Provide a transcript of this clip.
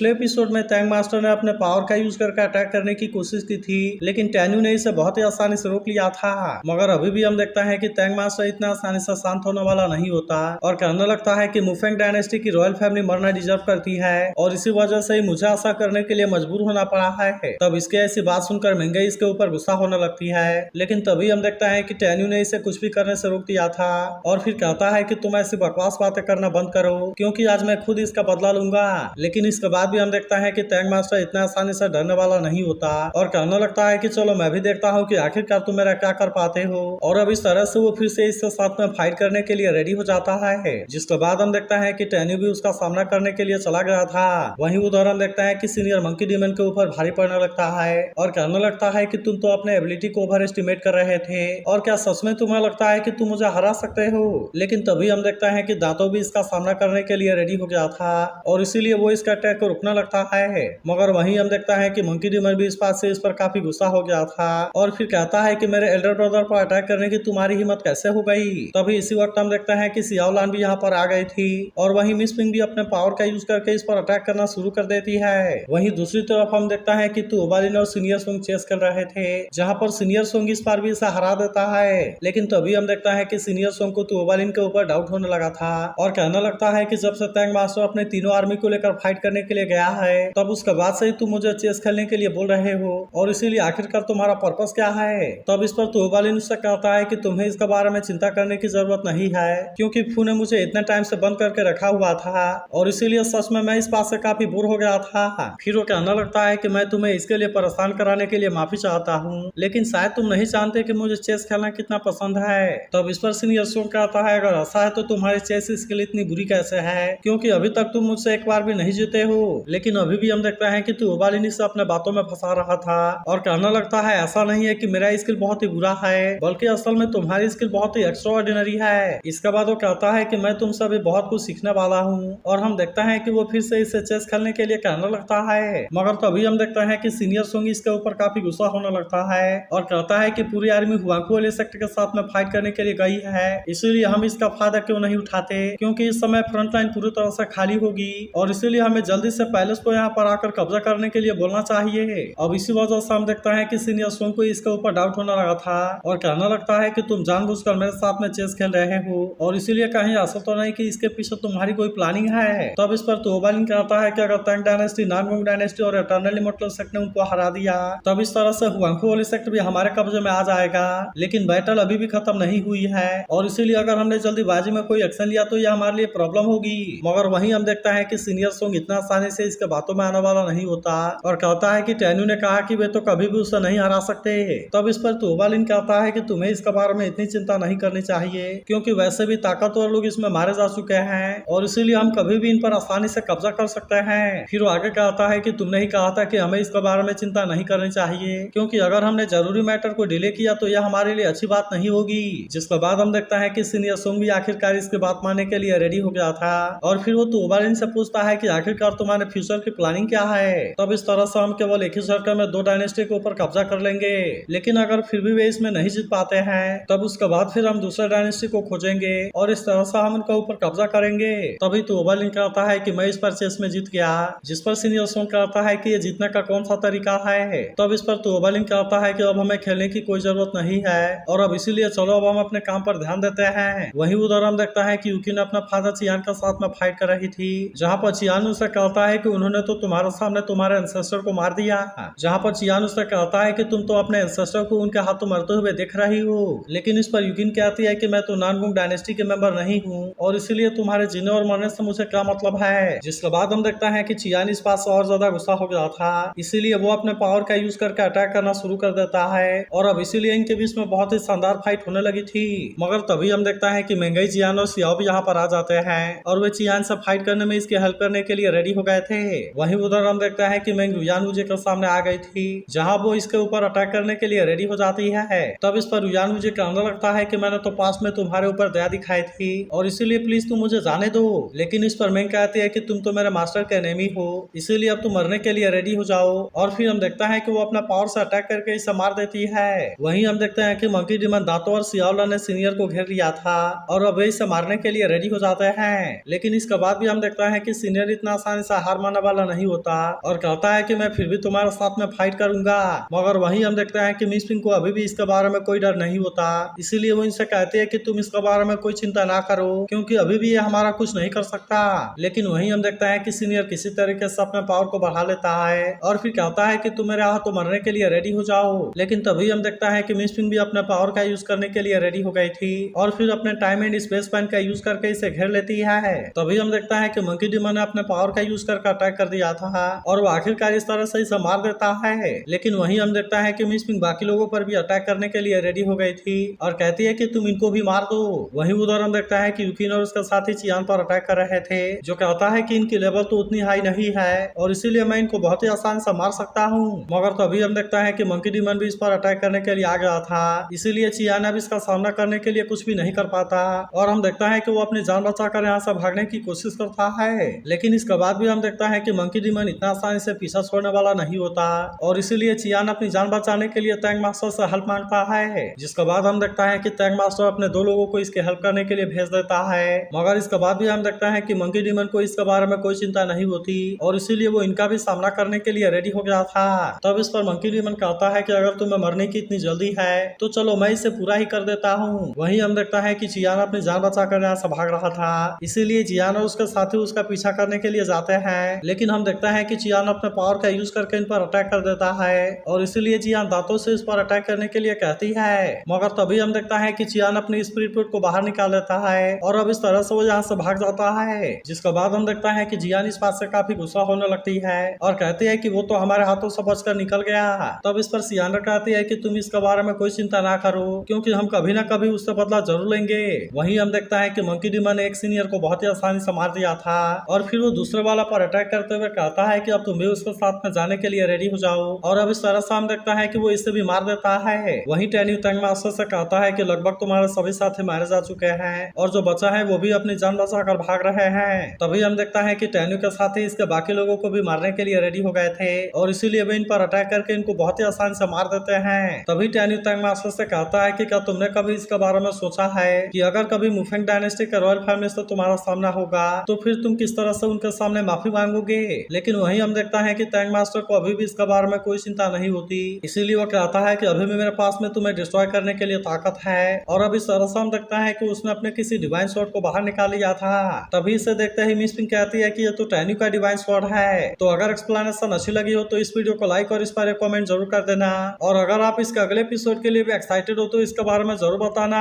पिछले एपिसोड में tank master ने अपने पावर का यूज करके अटैक करने की कोशिश की थी, लेकिन टैन्यू ने इसे बहुत ही आसानी से रोक लिया था। मगर अभी भी हम देखते हैं कि टैंक मास्टर इतना आसानी से शांत होने वाला नहीं होता और कहने लगता है कि मुफेंग डायनेस्टी की रॉयल फैमिली मरना डिजर्व करती है और इसी वजह से ही मुझे ऐसा करने के लिए मजबूर होना पड़ा है। तब इसके ऐसी बात सुनकर महंगाई इसके ऊपर गुस्सा होने लगती है, लेकिन तभी हम देखते हैं कि टैन्यू ने इसे कुछ भी करने से रोक दिया था और फिर कहता है कि तुम ऐसी बकवास बातें करना बंद करो, क्योंकि आज मैं खुद इसका बदला लूंगा। लेकिन इसके बाद भी हम देखता है कि टैंक मास्टर इतना आसानी से डरने वाला नहीं होता और कहने लगता है कि चलो मैं भी देखता हूँ कि आखिरकार तुम मेरा क्या कर पाते हो। और अब इस तरह से वो फिर से इसके साथ में फाइट करने के लिए रेडी हो जाता है, जिसके बाद हम देखता है कि टैन्यू भी उसका सामना करने के लिए चला गया था। वहीं उधर हम देखता है कि सीनियर मंकी डीमन के ऊपर भारी पड़ने लगता है और कहने लगता है कि तुम तो अपने एबिलिटी को ओवर एस्टिमेट कर रहे थे और क्या सच में तुम्हें लगता है कि तुम मुझे हरा सकते हो। लेकिन तभी हम देखता है कि दांतो भी इसका सामना करने के लिए रेडी हो गया था और इसीलिए वो इसका अटैक को रुकने लगता है। मगर वहीं हम देखता है कि मंकी डीमन भी इस बात से इस पर काफी गुस्सा हो गया था और फिर कहता है कि मेरे एल्डर ब्रदर पर अटैक करने की तुम्हारी हिम्मत कैसे हो गई। तभी इसी वक्त हम देखते हैं कि सियाओलान भी यहाँ पर आ गई थी और वहीं मिस पिंग भी अपने पावर का यूज करके इस पर अटैक करना शुरू कर देती है। वहीं दूसरी तरफ हम देखता है कि तुओबालिन और सीनियर सोंग चेस कर रहे थे, जहाँ पर सीनियर सोंग इस बार भी इसे हरा देता है। लेकिन तभी हम देखता है कि सीनियर सोंग को तुओबालिन के ऊपर डाउट होने लगा था और कहने लगता है कि जब से टैंक मास्टर अपने तीनों आर्मी को लेकर फाइट करने के लिए गया है तब उसके बाद से ही तुम मुझे चेस खेलने के लिए बोल रहे हो और इसीलिए आखिरकार तुम्हारा पर्पस क्या है। तब इस पर तुओबालिन उससे कहता है कि तुम्हें इसके बारे में चिंता करने की जरूरत नहीं है, क्योंकि फू ने मुझे इतने टाइम से बंद करके रखा हुआ था और इसीलिए सच में मैं इस बात से काफी बोर हो गया था। फिर वो कहने लगता है कि मैं तुम्हें इसके लिए परेशान कराने के लिए माफी चाहता हूँ, लेकिन शायद तुम नहीं जानते कि मुझे चेस खेलना कितना पसंद है। तब इस पर सीनियर सोंग कहता है अगर ऐसा है तो तुम्हारी चेस स्किल इतनी बुरी कैसे है, क्योंकि अभी तक तुम मुझसे एक बार भी नहीं जीते हो। लेकिन अभी भी हम देखते हैं कि तुओबालिन इसे अपने बातों में फंसा रहा था और कहने लगता है ऐसा नहीं है कि मेरा स्किल बहुत ही बुरा है, बल्कि असल में तुम्हारी स्किल बहुत ही एक्स्ट्राऑर्डिनरी है। इसके बाद वो कहता है कि मैं तुमसे अभी बहुत कुछ सीखने वाला हूँ और हम देखते हैं कि वो फिर से इसे चेस खेलने के लिए कहने लगता है। मगर तभी हम देखते हैं कि सीनियर सोंग इसके ऊपर काफी गुस्सा होने लगता है और कहता है कि पूरी आर्मी हुआंगफू वाले सेक्टर के साथ में फाइट करने के लिए गई है, इसीलिए हम इसका फायदा क्यों नहीं उठाते, क्योंकि इस समय फ्रंट लाइन पूरी तरह से खाली होगी और इसीलिए हमें जल्दी से पैलेस को यहाँ पर आकर कब्जा करने के लिए बोलना चाहिए। अब इसी वजह से हम देखते हैं कि सीनियर सोंग को इसके ऊपर डाउट होने लगा था और कहने लगता है कि तुम जानबूझकर मेरे साथ में चेस खेल रहे हो और इसीलिए कहीं ऐसा तो नहीं कि इसके पीछे तुम्हारी कोई प्लानिंग है। तब इस पर तुओबालिन कहता है कि अगर टैंक डायनेस्टी, नानगोंग डायनेस्टी और एटर्नल इमोर्टल सेक्ट ने उनको हरा दिया तब इस तरह से हुआंगफू वाली सेक्टर भी हमारे कब्जे में आ जाएगा। लेकिन बैटल अभी भी खत्म नहीं हुई है और इसीलिए अगर हमने जल्दीबाजी में कोई एक्शन लिया तो यह हमारे लिए प्रॉब्लम होगी। मगर वहीं हम देखता है कि सीनियर सोंग इतना आसानी से इसके बातों में आने वाला नहीं होता और कहता है कि टैन्यू ने कहा कि वे तो कभी भी उसे नहीं हरा सकते। तब इस पर तुओबालिन कहता है कि तुम्हें इसके बारे में इतनी चिंता नहीं करनी चाहिए, क्योंकि वैसे भी ताकतवर लोग इसमें मारे जा चुके हैं और इसीलिए हम कभी भी इन पर आसानी से कब्जा कर सकते हैं। फिर वो आगे कहता है कि तुमने ही कहा था कि हमें इसके बारे में चिंता नहीं करनी चाहिए, क्योंकि अगर हमने जरूरी मैटर को डिले किया तो यह हमारे लिए अच्छी बात नहीं होगी। जिसके बाद हम देखता है कि सीनियर सोंग भी आखिरकार इसकी बात मानने के लिए रेडी हो गया था और फिर वो तुओबालिन से पूछता है कि आखिरकार तुम्हारे फ्यूचर की प्लानिंग क्या है। तब इस तरह से हम केवल एक ही सर्कल में 2 डायनेस्टी के ऊपर कब्जा कर लेंगे, लेकिन अगर फिर भी वे इसमें नहीं जीत पाते हैं तब उसके बाद फिर हम दूसरे डायनेस्टी को खोजेंगे और इस तरह से हम उनके ऊपर कब्जा करेंगे। तभी तुओबालिन कहता है कि मैं इस पर चेस में जीत गया, जिस पर सीनियर सोंग कहता है कि ये जीतने का कौन सा तरीका है। तब इस पर तुओबालिन कहता है कि अब हमें खेलने की कोई जरूरत नहीं है और अब इसीलिए चलो अब हम अपने काम पर ध्यान देते हैं। वहीं उधर हम देखता है कि यूकी ने अपना फादर चियान के साथ में फाइट कर रही थी, जहाँ पर चियान उसे कहता है कि उन्होंने तो तुम्हारे सामने तुम्हारे एंसेस्टर को मार दिया, जहाँ पर चियान उसे कहता है कि तुम तो अपने एंसेस्टर को उनके हाथों मरते हुए देख रही हो। लेकिन इस पर यूकिन कहती है कि मैं तो नानगोंग डायनेस्टी के मेंबर नहीं हूँ और इसीलिए तुम्हारे जीने और मरने से मुझे क्या मतलब है। जिसके बाद हम देखता है कि चियान इस बात से और ज्यादा गुस्सा हो गया था, इसीलिए वो अपने पावर का यूज करके अटैक करना शुरू कर देता है और अब इसीलिए इनके बीच में बहुत ही शानदार फाइट होने लगी थी। मगर तभी हम देखता है कि महंगाई, चियान और सियाओ भी यहाँ पर आ जाते हैं और वे चियान से फाइट करने में इसकी हेल्प करने के लिए रेडी हो गए थे। वहीं उधर हम देखता है कि मेंग रुयान मुझे के सामने आ गई थी, जहाँ वो इसके ऊपर अटैक करने के लिए रेडी हो जाती है। तब इस पर रुयान मुझे कहने लगता है कि मैंने तो पास में तुम्हारे ऊपर दया दिखाई थी और इसीलिए प्लीज तुम मुझे जाने दो। लेकिन इस पर मेंग कहती है कि तुम तो मेरे मास्टर के एनिमी हो, इसीलिए अब तुम मरने के लिए रेडी हो जाओ। और फिर हम देखता है कि वो अपना पावर से अटैक करके इसे मार देती है। वहीं हम देखते हैं कि मंकी डीमन दांतों और सियाओला ने सीनियर को घेर लिया था और अब वे इसे मारने के लिए रेडी हो जाते हैं। लेकिन इसके बाद भी हम देखते हैं कि सीनियर इतना आसानी से हार मानने वाला नहीं होता और कहता है कि मैं फिर भी तुम्हारे साथ में फाइट करूंगा। मगर वहीं हम देखते हैं कि मिस पिंग को अभी भी इसके बारे में कोई डर नहीं होता, इसीलिए वो इनसे कहते हैं कि तुम इसके बारे में कोई चिंता ना करो क्योंकि अभी भी ये हमारा कुछ नहीं कर सकता। लेकिन वहीं हम देखते हैं कि सीनियर किसी तरीके से अपने पावर को बढ़ा लेता है और फिर कहता है कि तुम मेरे हाथों मरने के लिए रेडी हो जाओ। लेकिन तभी हम देखता है कि मिस पिंग भी अपने पावर का यूज करने के लिए रेडी हो गई थी और फिर अपने टाइम एंड स्पेस पेन का यूज करके इसे घेर लेती है। तभी हम देखता है कि मंकी डीमन ने अपने पावर का यूज करके अटैक कर दिया था और वो आखिरकार इस तरह से इसे मार देता है। लेकिन वहीं हम देखता है कि मिस पिंग बाकी लोगों पर भी अटैक करने के लिए रेडी हो गई थी और कहती है कि तुम इनको भी मार दो। वहीं उधर हम देखता है कि यूकिन और उसका साथी चियान पर अटैक कर रहे थे, जो कहता है कि इनकी लेवल तो उतनी हाई नहीं है और इसीलिए मैं इनको बहुत ही आसान से मार सकता हूँ। मगर तभी हम देखता है कि मंकी डीमन भी इस पर अटैक करने के लिए आ गया था, इसीलिए चियान अब इसका सामना करने के लिए कुछ भी नहीं कर पाता और हम देखता है कि वो अपनी जान बचाकर यहाँ से भागने की कोशिश करता है। लेकिन इसके बाद भी हम देखता है कि मंकी डीमन इतना आसानी से पीछा छोड़ने वाला नहीं होता और इसीलिए चियान अपनी जान बचाने के लिए टैंक मास्टर से हेल्प मांगता है। जिसके बाद हम देखता है कि टैंक मास्टर अपने दो लोगों को इसके हेल्प करने के लिए भेज देता है। मगर इसके बाद भी हम देखता है कि मंकी डीमन को इसके बारे में कोई चिंता नहीं होती और इसीलिए वो इनका भी सामना करने के लिए रेडी हो गया था। तब इस पर मंकी डीमन कहता है कि अगर तुम्हें मरने की इतनी जल्दी है तो चलो मैं इसे पूरा ही कर देता हूँ। वहीं हम देखता है कि चियान अपनी जान बचाकर यहाँ से भाग रहा था, इसीलिए चियान और उसके साथी उसका पीछा करने के लिए जाते हैं। लेकिन हम देखता है कि चियान अपने पावर का यूज करके इन पर अटैक कर देता है और इसीलिए चियान दांतों से इस पर अटैक करने के लिए कहती है। मगर तभी हम देखता है कि चियान अपनी स्पिरिट फ्रूट को बाहर निकाल देता है और अब इस तरह से वो यहाँ से भाग जाता है। जिसके बाद हम देखता है कि जियान इस बात से काफी गुस्सा होने लगती है और कहती है कि वो तो हमारे हाथों से बचकर निकल गया। तब इस पर सियाना कहती है कि तुम इसके बारे में कोई चिंता ना करो क्योंकि हम कभी ना कभी उससे बदला जरूर लेंगे। वहीं हम देखता है कि मंकी डीमन ने एक सीनियर को बहुत ही आसानी से मार दिया था और फिर वो दूसरे वाला पर अटैक करते हुए कहता है कि अब तुम भी उसके साथ में जाने के लिए रेडी हो जाओ और अब इस तरह से हम देखता है कि वो इसे भी मार देता है। वहीं टैन्यू टैंक मास्टर से कहता है कि लगभग तुम्हारे सभी साथी मारे जा चुके हैं और जो बचा है वो भी अपनी जान बचाकर भाग रहे हैं। तभी हम देखता है कि टैन्यू के साथी इसके बाकी लोगों को भी मारने के लिए रेडी हो गए थे और इसीलिए वे इन पर अटैक करके इनको बहुत ही आसानी से मार देते हैं। तभी टैन्यू टैंक मास्टर से कहता है कि क्या तुमने कभी इसके बारे में सोचा है कि अगर कभी मुफेंग डायनेस्टी के रॉयल फैमिली से तुम्हारा सामना होगा तो फिर तुम किस तरह से उनके सामने माफी मांगोगे। लेकिन वहीं हम देखता है कि टैंक मास्टर को अभी भी इसके बारे में कोई चिंता नहीं होती, इसीलिए वो कहता है कि अभी भी मेरे पास में तुम्हें डिस्ट्रॉय करने के लिए ताकत है और अब इस तरह से हम देखता है कि उसने अपने किसी डिवाइन स्वॉर्ड को बाहर निकाल लिया था। तभी इसे देखते ही मिस पिंग कहती है कि ये तो टैन्यू का डिवाइन स्वॉर्ड है। तो अगर एक्सप्लेनेशन अच्छी लगी हो तो इस वीडियो को लाइक और इस पर एक कमेंट जरूर कर देना और अगर आप इसके अगले एपिसोड के लिए भी एक्साइटेड हो तो इसके बारे में जरूर बताना।